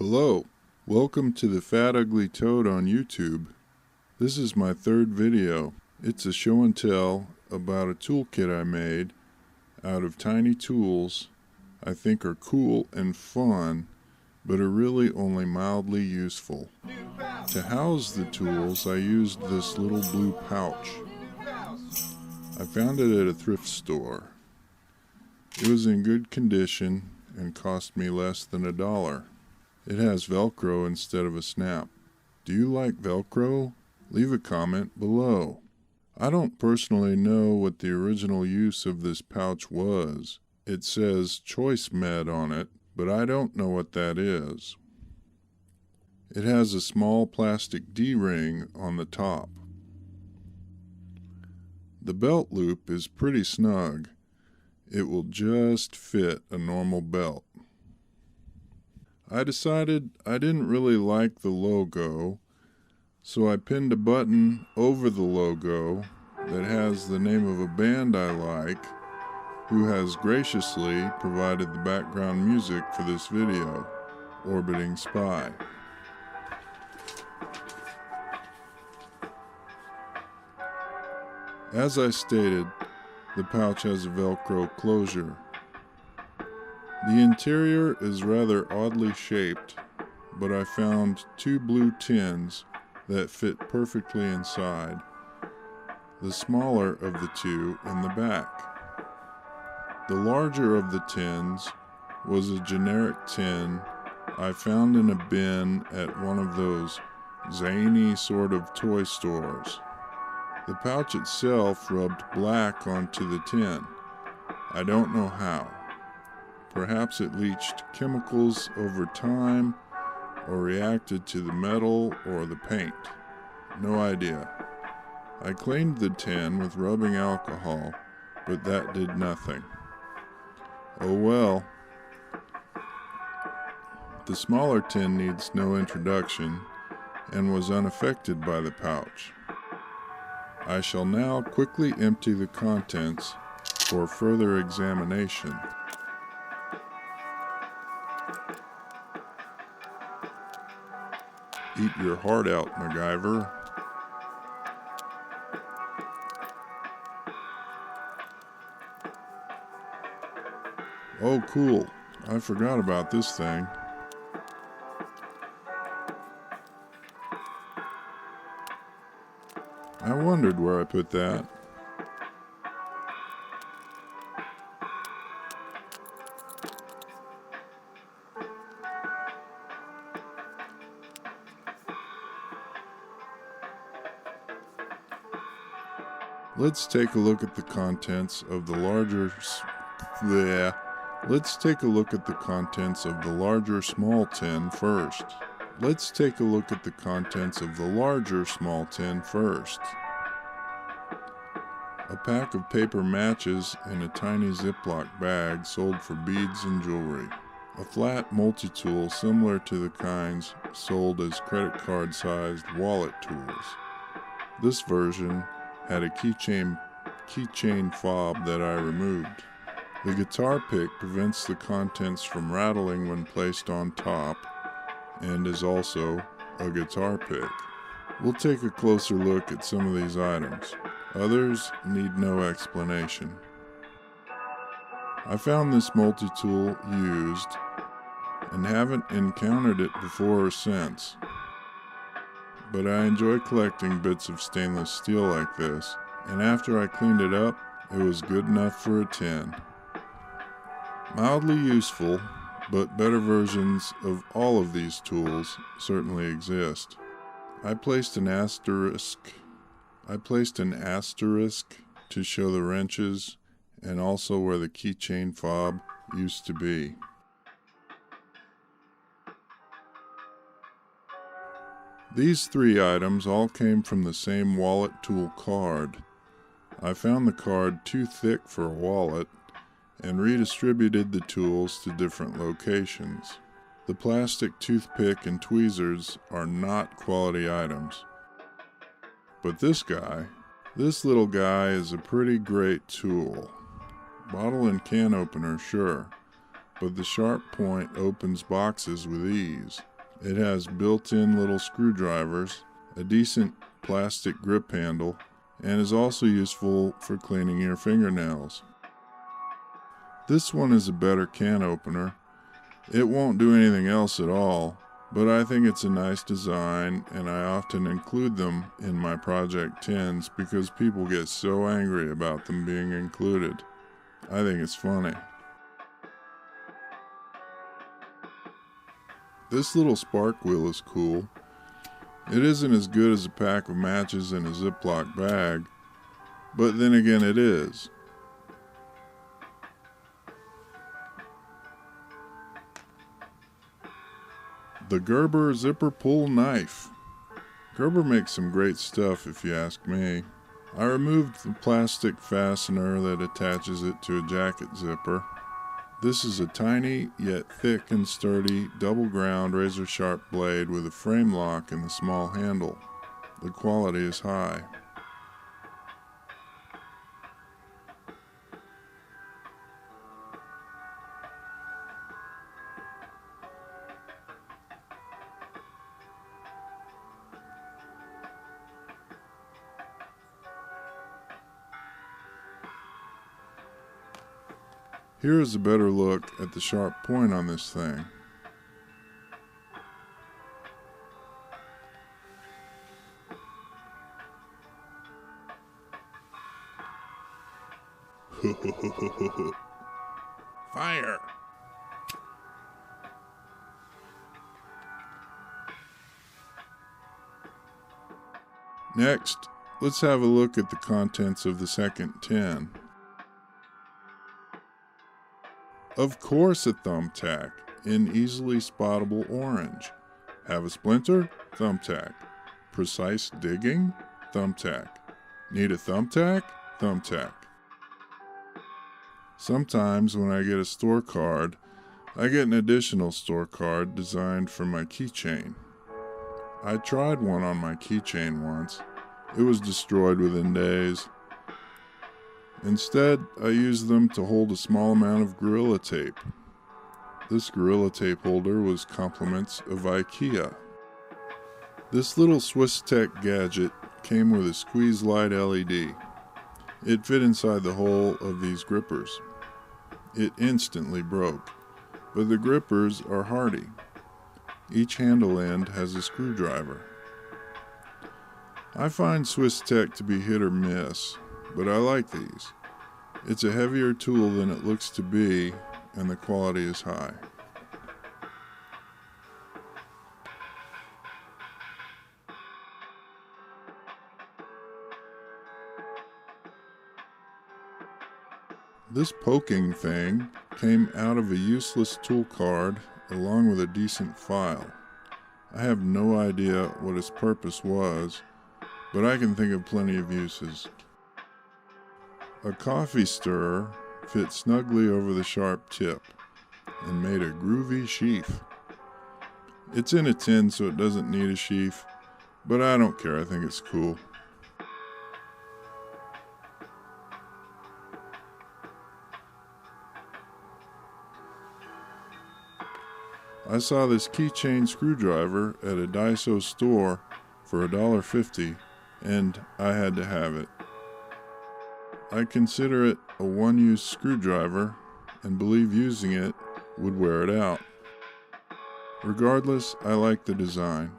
Hello, welcome to the Fat Ugly Toad on YouTube. This is my third video. It's a show and tell about a toolkit I made out of tiny tools I think are cool and fun, but are really only mildly useful. To house the tools, I used this little blue pouch. I found it at a thrift store. It was in good condition and cost me less than $1. It has Velcro instead of a snap. Do you like Velcro? Leave a comment below. I don't personally know what the original use of this pouch was. It says Choice Med on it, but I don't know what that is. It has a small plastic D-ring on the top. The belt loop is pretty snug. It will just fit a normal belt. I decided I didn't really like the logo, so I pinned a button over the logo that has the name of a band I like, who has graciously provided the background music for this video, Orbiting Spy. As I stated, the pouch has a Velcro closure. The interior is rather oddly shaped, but I found two blue tins that fit perfectly inside, the smaller of the two in the back. The larger of the tins was a generic tin I found in a bin at one of those zany sort of toy stores. The pouch itself rubbed black onto the tin. I don't know how. Perhaps it leached chemicals over time or reacted to the metal or the paint. No idea. I cleaned the tin with rubbing alcohol, but that did nothing. Oh well. The smaller tin needs no introduction and was unaffected by the pouch. I shall now quickly empty the contents for further examination. Eat your heart out, MacGyver. Oh, cool. I forgot about this thing. I wondered where I put that. Let's take a look at the contents of the larger small tin first. Let's take a look at the contents of the larger small tin first. A pack of paper matches in a tiny Ziploc bag sold for beads and jewelry. A flat multi-tool similar to the kinds sold as credit card sized wallet tools. This version had a keychain fob that I removed. The guitar pick prevents the contents from rattling when placed on top and is also a guitar pick. We'll take a closer look at some of these items. Others need no explanation. I found this multi-tool used and haven't encountered it before or since. But I enjoy collecting bits of stainless steel like this, and after I cleaned it up, it was good enough for a 10. Mildly useful, but better versions of all of these tools certainly exist. I placed an asterisk to show the wrenches and also where the keychain fob used to be. These three items all came from the same wallet tool card. I found the card too thick for a wallet and redistributed the tools to different locations. The plastic toothpick and tweezers are not quality items. But this little guy is a pretty great tool. Bottle and can opener, sure, but the sharp point opens boxes with ease. It has built-in little screwdrivers, a decent plastic grip handle, and is also useful for cleaning your fingernails. This one is a better can opener. It won't do anything else at all, but I think it's a nice design, and I often include them in my project tins because people get so angry about them being included. I think it's funny. This little spark wheel is cool. It isn't as good as a pack of matches in a Ziploc bag, but then again it is. The Gerber Zipper Pull Knife. Gerber makes some great stuff if you ask me. I removed the plastic fastener that attaches it to a jacket zipper. This is a tiny yet thick and sturdy double ground razor sharp blade with a frame lock and a small handle. The quality is high. Here is a better look at the sharp point on this thing. Fire! Next, let's have a look at the contents of the second tin. Of course, a thumbtack in easily spottable orange. Have a splinter? Thumbtack. Precise digging? Thumbtack. Need a thumbtack? Thumbtack. Sometimes when I get a store card, I get an additional store card designed for my keychain. I tried one on my keychain once. It was destroyed within days. Instead, I used them to hold a small amount of Gorilla Tape. This Gorilla Tape holder was compliments of IKEA. This little Swiss+Tech gadget came with a squeeze light LED. It fit inside the hole of these grippers. It instantly broke, but the grippers are hardy. Each handle end has a screwdriver. I find Swiss+Tech to be hit or miss, but I like these. It's a heavier tool than it looks to be, and the quality is high. This poking thing came out of a useless tool card along with a decent file. I have no idea what its purpose was, but I can think of plenty of uses. A coffee stirrer fit snugly over the sharp tip and made a groovy sheath. It's in a tin, so it doesn't need a sheath, but I don't care. I think it's cool. I saw this keychain screwdriver at a Daiso store for $1.50, and I had to have it. I consider it a one-use screwdriver and believe using it would wear it out. Regardless, I like the design.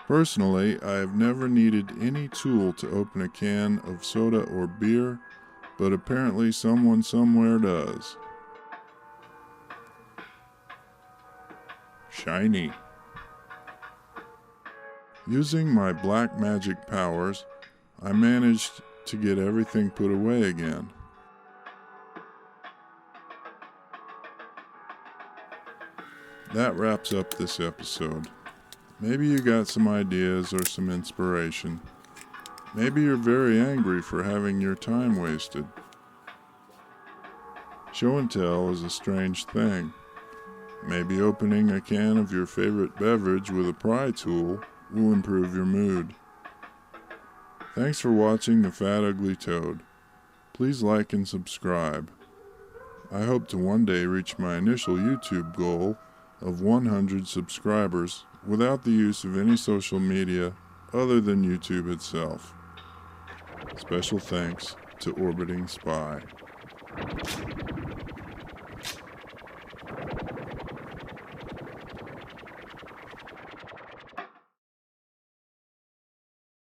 Personally, I have never needed any tool to open a can of soda or beer, but apparently someone somewhere does. Shiny. Using my black magic powers, I managed to get everything put away again. That wraps up this episode. Maybe you got some ideas or some inspiration. Maybe you're very angry for having your time wasted. Show and tell is a strange thing. Maybe opening a can of your favorite beverage with a pry tool will improve your mood. Thanks for watching The Fat Ugly Toad. Please like and subscribe. I hope to one day reach my initial YouTube goal of 100 subscribers without the use of any social media other than YouTube itself. Special thanks to Orbiting Spy.